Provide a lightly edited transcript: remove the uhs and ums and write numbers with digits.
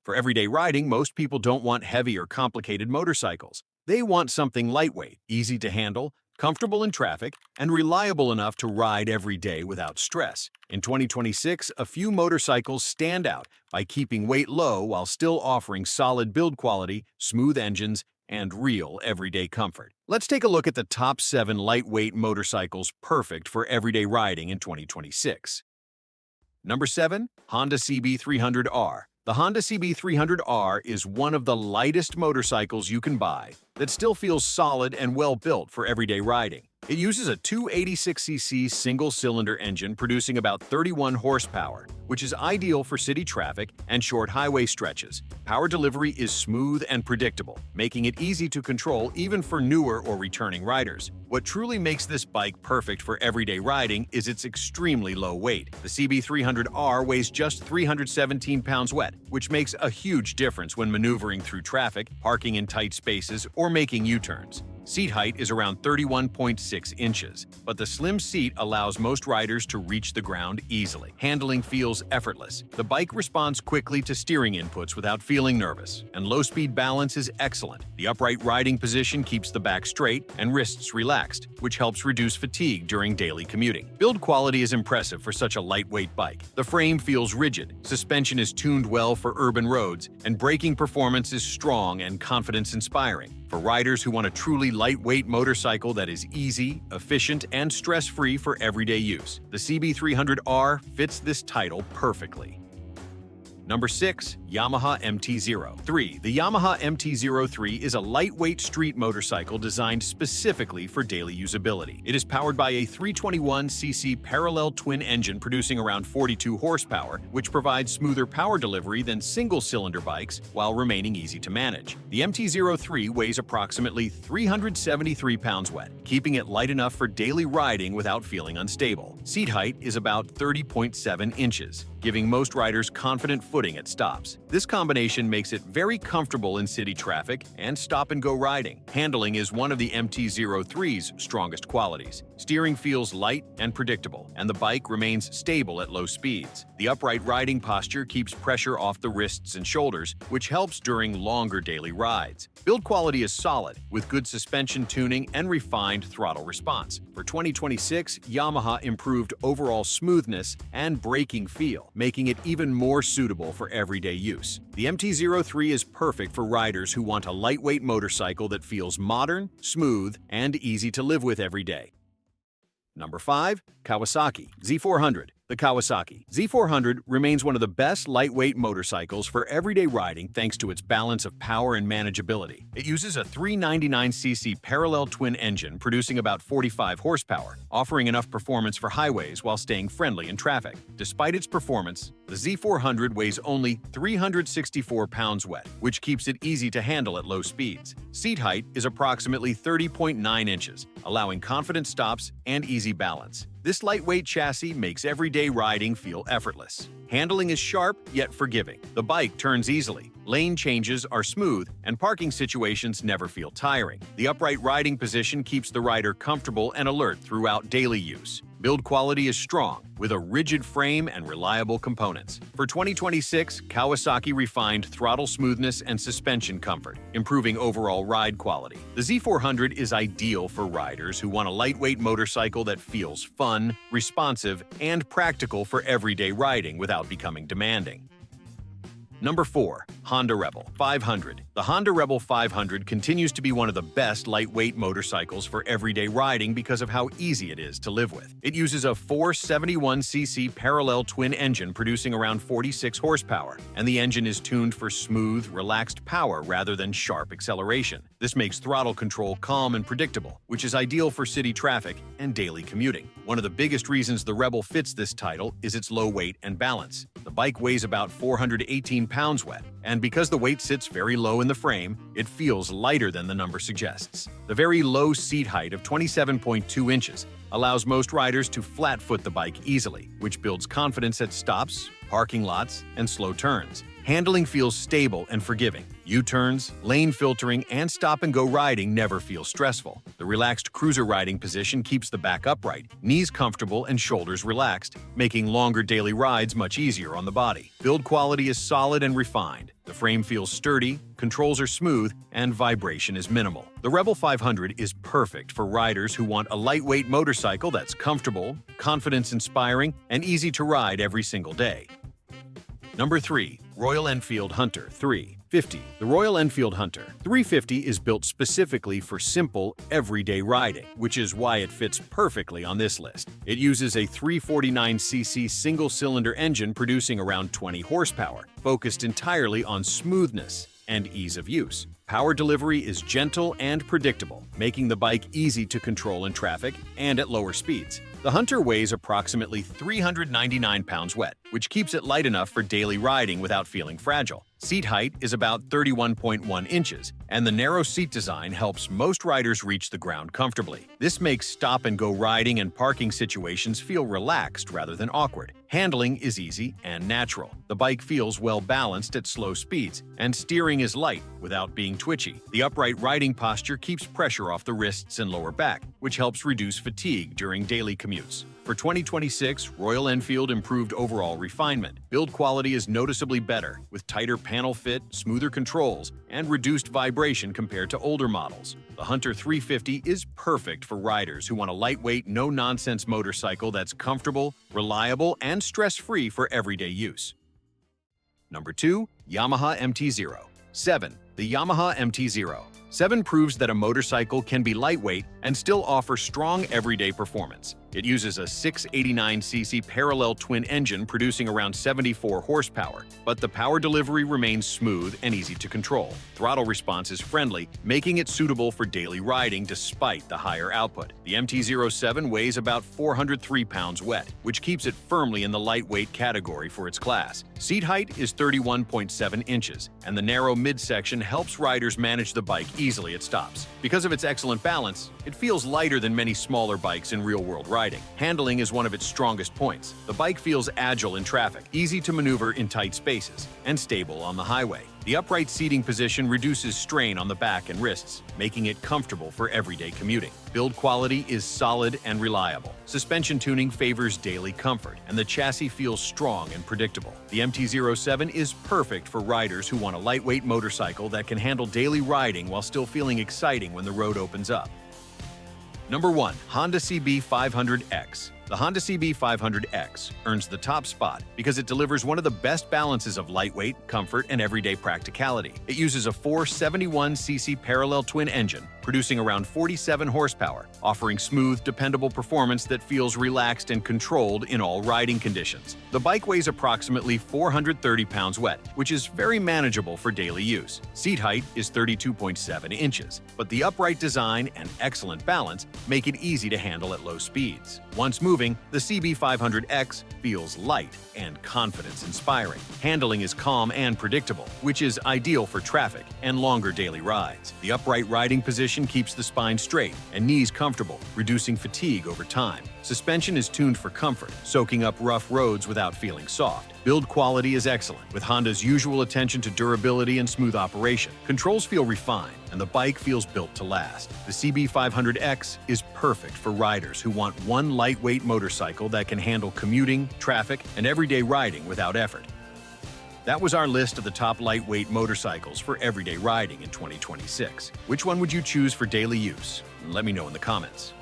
For everyday riding, most people don't want heavy or complicated motorcycles. They want something lightweight, easy to handle, comfortable in traffic, and reliable enough to ride every day without stress. In 2026, a few motorcycles stand out by keeping weight low while still offering solid build quality, smooth engines, and real everyday comfort. Let's take a look at the top 7 lightweight motorcycles perfect for everyday riding in 2026. Number 7. Honda CB300R. The Honda CB300R is one of the lightest motorcycles you can buy that still feels solid and well-built for everyday riding. It uses a 286cc single-cylinder engine producing about 31 horsepower, which is ideal for city traffic and short highway stretches. Power delivery is smooth and predictable, making it easy to control even for newer or returning riders. What truly makes this bike perfect for everyday riding is its extremely low weight. The CB300R weighs just 317 pounds wet, which makes a huge difference when maneuvering through traffic, parking in tight spaces, or making U-turns. Seat height is around 31.6 inches, but the slim seat allows most riders to reach the ground easily. Handling feels effortless. The bike responds quickly to steering inputs without feeling nervous, and low-speed balance is excellent. The upright riding position keeps the back straight and wrists relaxed, which helps reduce fatigue during daily commuting. Build quality is impressive for such a lightweight bike. The frame feels rigid, suspension is tuned well for urban roads, and braking performance is strong and confidence-inspiring. For riders who want a truly lightweight motorcycle that is easy, efficient, and stress-free for everyday use, the CB300R fits this title perfectly. Number 6. Yamaha MT-03. The Yamaha MT-03 is a lightweight street motorcycle designed specifically for daily usability. It is powered by a 321cc parallel twin engine producing around 42 horsepower, which provides smoother power delivery than single-cylinder bikes while remaining easy to manage. The MT-03 weighs approximately 373 pounds wet, keeping it light enough for daily riding without feeling unstable. Seat height is about 30.7 inches, giving most riders confident footing at stops. This combination makes it very comfortable in city traffic and stop-and-go riding. Handling is one of the MT-03's strongest qualities. Steering feels light and predictable, and the bike remains stable at low speeds. The upright riding posture keeps pressure off the wrists and shoulders, which helps during longer daily rides. Build quality is solid, with good suspension tuning and refined throttle response. For 2026, Yamaha improved overall smoothness and braking feel, making it even more suitable for everyday use. The MT-03 is perfect for riders who want a lightweight motorcycle that feels modern, smooth, and easy to live with every day. Number 5. Kawasaki Z400. The Kawasaki Z400 remains one of the best lightweight motorcycles for everyday riding thanks to its balance of power and manageability. It uses a 399cc parallel twin engine producing about 45 horsepower, offering enough performance for highways while staying friendly in traffic. Despite its performance, the Z400 weighs only 364 pounds wet, which keeps it easy to handle at low speeds. Seat height is approximately 30.9 inches, allowing confident stops and easy balance. This lightweight chassis makes everyday riding feel effortless. Handling is sharp yet forgiving. The bike turns easily, lane changes are smooth, and parking situations never feel tiring. The upright riding position keeps the rider comfortable and alert throughout daily use. Build quality is strong, with a rigid frame and reliable components. For 2026, Kawasaki refined throttle smoothness and suspension comfort, improving overall ride quality. The Z400 is ideal for riders who want a lightweight motorcycle that feels fun, responsive, and practical for everyday riding without becoming demanding. Number 4. Honda Rebel 500. The Honda Rebel 500 continues to be one of the best lightweight motorcycles for everyday riding because of how easy it is to live with. It uses a 471cc parallel twin engine producing around 46 horsepower, and the engine is tuned for smooth, relaxed power rather than sharp acceleration. This makes throttle control calm and predictable, which is ideal for city traffic and daily commuting. One of the biggest reasons the Rebel fits this title is its low weight and balance. The bike weighs about 418 pounds wet, and because the weight sits very low in the frame, it feels lighter than the number suggests. The very low seat height of 27.2 inches allows most riders to flat-foot the bike easily, which builds confidence at stops, parking lots, and slow turns. Handling feels stable and forgiving. U-turns, lane filtering, and stop-and-go riding never feel stressful. The relaxed cruiser riding position keeps the back upright, knees comfortable, and shoulders relaxed, making longer daily rides much easier on the body. Build quality is solid and refined. The frame feels sturdy, controls are smooth, and vibration is minimal. The Rebel 500 is perfect for riders who want a lightweight motorcycle that's comfortable, confidence-inspiring, and easy to ride every single day. Number 3. Royal Enfield Hunter 350. The Royal Enfield Hunter 350 is built specifically for simple, everyday riding, which is why it fits perfectly on this list. It uses a 349cc single-cylinder engine producing around 20 horsepower, focused entirely on smoothness and ease of use. Power delivery is gentle and predictable, making the bike easy to control in traffic and at lower speeds. The Hunter weighs approximately 399 pounds wet, which keeps it light enough for daily riding without feeling fragile. Seat height is about 31.1 inches, and the narrow seat design helps most riders reach the ground comfortably. This makes stop-and-go riding and parking situations feel relaxed rather than awkward. Handling is easy and natural. The bike feels well-balanced at slow speeds, and steering is light without being twitchy. The upright riding posture keeps pressure off the wrists and lower back, which helps reduce fatigue during daily commutes. For 2026, Royal Enfield improved overall refinement. Build quality is noticeably better, with tighter panel fit, smoother controls, and reduced vibration compared to older models. The Hunter 350 is perfect for riders who want a lightweight, no-nonsense motorcycle that's comfortable, reliable, and stress-free for everyday use. Number 2. Yamaha MT-07. The Yamaha MT-07 proves that a motorcycle can be lightweight and still offer strong everyday performance. It uses a 689cc parallel twin engine producing around 74 horsepower, but the power delivery remains smooth and easy to control. Throttle response is friendly, making it suitable for daily riding despite the higher output. The MT-07 weighs about 403 pounds wet, which keeps it firmly in the lightweight category for its class. Seat height is 31.7 inches, and the narrow midsection helps riders manage the bike easily at stops. Because of its excellent balance, it feels lighter than many smaller bikes in real-world riding. Handling is one of its strongest points. The bike feels agile in traffic, easy to maneuver in tight spaces, and stable on the highway. The upright seating position reduces strain on the back and wrists, making it comfortable for everyday commuting. Build quality is solid and reliable. Suspension tuning favors daily comfort, and the chassis feels strong and predictable. The MT-07 is perfect for riders who want a lightweight motorcycle that can handle daily riding while still feeling exciting when the road opens up. Number 1. Honda CB500X. The Honda CB500X earns the top spot because it delivers one of the best balances of lightweight, comfort, and everyday practicality. It uses a 471cc parallel twin engine, producing around 47 horsepower, offering smooth, dependable performance that feels relaxed and controlled in all riding conditions. The bike weighs approximately 430 pounds wet, which is very manageable for daily use. Seat height is 32.7 inches, but the upright design and excellent balance make it easy to handle at low speeds. Once moving, the CB500X feels light and confidence-inspiring. Handling is calm and predictable, which is ideal for traffic and longer daily rides. The upright riding position keeps the spine straight and knees comfortable, reducing fatigue over time. Suspension is tuned for comfort, soaking up rough roads without feeling soft. Build quality is excellent, with Honda's usual attention to durability and smooth operation. Controls feel refined, and the bike feels built to last. The CB500X is perfect for riders who want one lightweight motorcycle that can handle commuting, traffic, and everyday riding without effort. That was our list of the top lightweight motorcycles for everyday riding in 2026. Which one would you choose for daily use? Let me know in the comments.